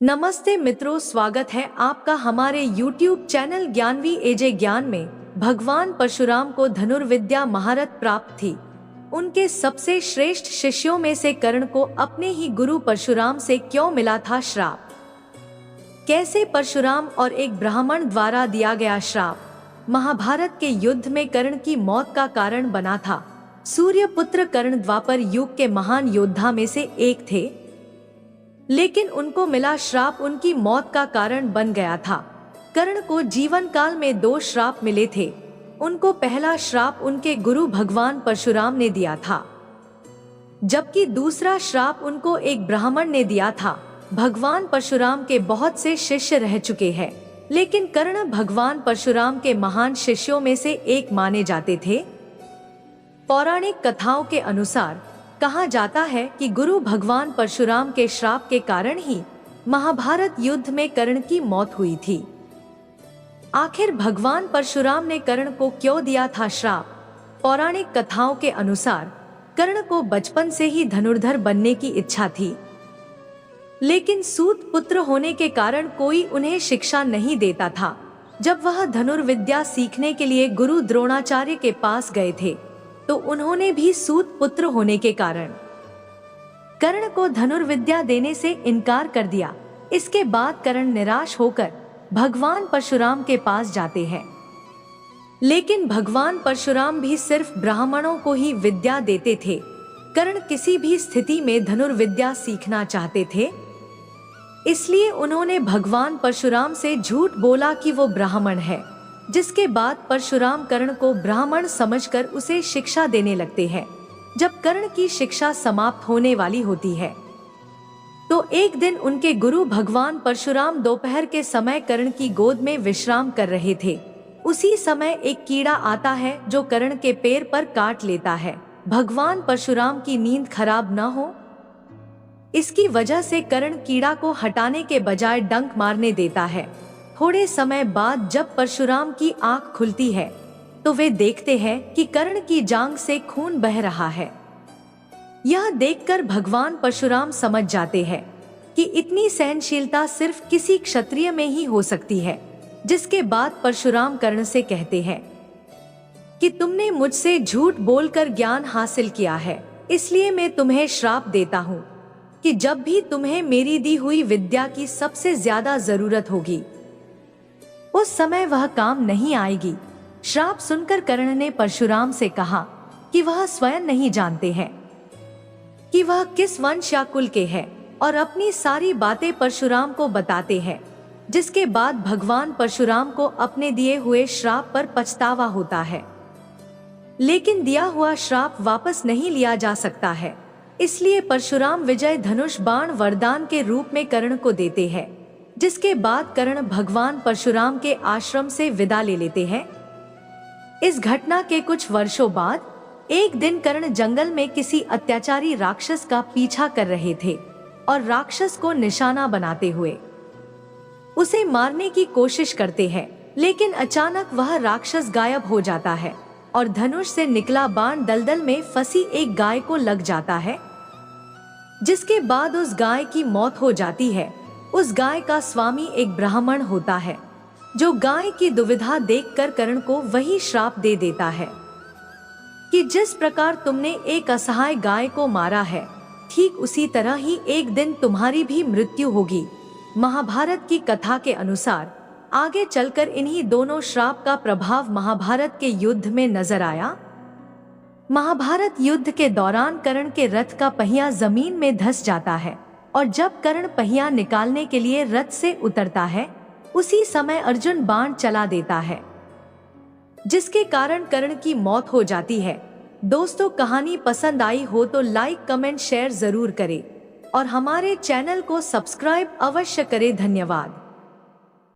नमस्ते मित्रों, स्वागत है आपका हमारे YouTube चैनल ज्ञानवी एजे ज्ञान में। भगवान परशुराम को धनुर्विद्या महारत प्राप्त थी। उनके सबसे श्रेष्ठ शिष्यों में से कर्ण को अपने ही गुरु परशुराम से क्यों मिला था श्राप? कैसे परशुराम और एक ब्राह्मण द्वारा दिया गया श्राप महाभारत के युद्ध में कर्ण की मौत का कारण बना था। सूर्यपुत्र कर्ण द्वापर युग के महान योद्धा में से एक थे, लेकिन उनको मिला श्राप उनकी मौत का कारण बन गया था। कर्ण को जीवन काल में 2 श्राप मिले थे। उनको पहला श्राप उनके गुरु भगवान परशुराम ने दिया था, जबकि दूसरा श्राप उनको एक ब्राह्मण ने दिया था। भगवान परशुराम के बहुत से शिष्य रह चुके हैं, लेकिन कर्ण भगवान परशुराम के महान शिष्यों में से एक माने जाते थे। पौराणिक कथाओं के अनुसार कहा जाता है कि गुरु भगवान परशुराम के श्राप के कारण ही महाभारत युद्ध में कर्ण की मौत हुई थी। आखिर भगवान परशुराम ने कर्ण को क्यों दिया था श्राप? पौराणिक कथाओं के अनुसार कर्ण को बचपन से ही धनुर्धर बनने की इच्छा थी, लेकिन सूत पुत्र होने के कारण कोई उन्हें शिक्षा नहीं देता था। जब वह धनुर्विद्या सीखने के लिए गुरु द्रोणाचार्य के पास गए थे, तो उन्होंने भी सूत पुत्र होने के कारण कर्ण को धनुर्विद्या देने से इनकार कर दिया। इसके बाद कर्ण निराश होकर भगवान परशुराम के पास जाते हैं, लेकिन भगवान परशुराम भी सिर्फ ब्राह्मणों को ही विद्या देते थे। कर्ण किसी भी स्थिति में धनुर्विद्या सीखना चाहते थे, इसलिए उन्होंने भगवान परशुराम से झूठ बोला कि वो ब्राह्मण है, जिसके बाद परशुराम कर्ण को ब्राह्मण समझकर उसे शिक्षा देने लगते हैं। जब कर्ण की शिक्षा समाप्त होने वाली होती है, तो एक दिन उनके गुरु भगवान परशुराम दोपहर के समय कर्ण की गोद में विश्राम कर रहे थे। उसी समय एक कीड़ा आता है जो कर्ण के पैर पर काट लेता है। भगवान परशुराम की नींद खराब न हो, इसकी वजह से कर्ण कीड़ा को हटाने के बजाय डंक मारने देता है। थोड़े समय बाद जब परशुराम की आंख खुलती है, तो वे देखते हैं कि कर्ण की जांघ से खून बह रहा है। यह देखकर भगवान परशुराम समझ जाते हैं कि इतनी सहनशीलता सिर्फ किसी क्षत्रिय में ही हो सकती है। जिसके बाद परशुराम कर्ण से कहते हैं कि तुमने मुझसे झूठ बोलकर ज्ञान हासिल किया है, इसलिए मैं तुम्हें श्राप देता हूँ कि जब भी तुम्हें मेरी दी हुई विद्या की सबसे ज्यादा जरूरत होगी, उस समय वह काम नहीं आएगी। श्राप सुनकर कर्ण ने परशुराम से कहा कि वह स्वयं नहीं जानते हैं कि वह किस वंश या कुल के हैं, और अपनी सारी बातें परशुराम को बताते हैं। जिसके बाद भगवान परशुराम को अपने दिए हुए श्राप पर पछतावा होता है, लेकिन दिया हुआ श्राप वापस नहीं लिया जा सकता है। इसलिए परशुराम विजय धनुष बाण वरदान के रूप में कर्ण को देते हैं। जिसके बाद कर्ण भगवान परशुराम के आश्रम से विदा ले लेते हैं। इस घटना के कुछ वर्षों बाद एक दिन कर्ण जंगल में किसी अत्याचारी राक्षस का पीछा कर रहे थे, और राक्षस को निशाना बनाते हुए उसे मारने की कोशिश करते हैं, लेकिन अचानक वह राक्षस गायब हो जाता है और धनुष से निकला बाण दलदल में फंसी एक गाय को लग जाता है, जिसके बाद उस गाय की मौत हो जाती है। उस गाय का स्वामी एक ब्राह्मण होता है, जो गाय की दुविधा देखकर कर्ण को वही श्राप दे देता है कि जिस प्रकार तुमने एक असहाय गाय को मारा है, ठीक उसी तरह ही एक दिन तुम्हारी भी मृत्यु होगी। महाभारत की कथा के अनुसार आगे चलकर इन्हीं दोनों श्राप का प्रभाव महाभारत के युद्ध में नजर आया। महाभारत युद्ध के दौरान कर्ण के रथ का पहिया जमीन में धंस जाता है, और जब कर्ण पहिया निकालने के लिए रथ से उतरता है, उसी समय अर्जुन बाण चला देता है, जिसके कारण कर्ण की मौत हो जाती है। दोस्तों, कहानी पसंद आई हो तो लाइक, कमेंट, शेयर जरूर करें और हमारे चैनल को सब्सक्राइब अवश्य करें। धन्यवाद।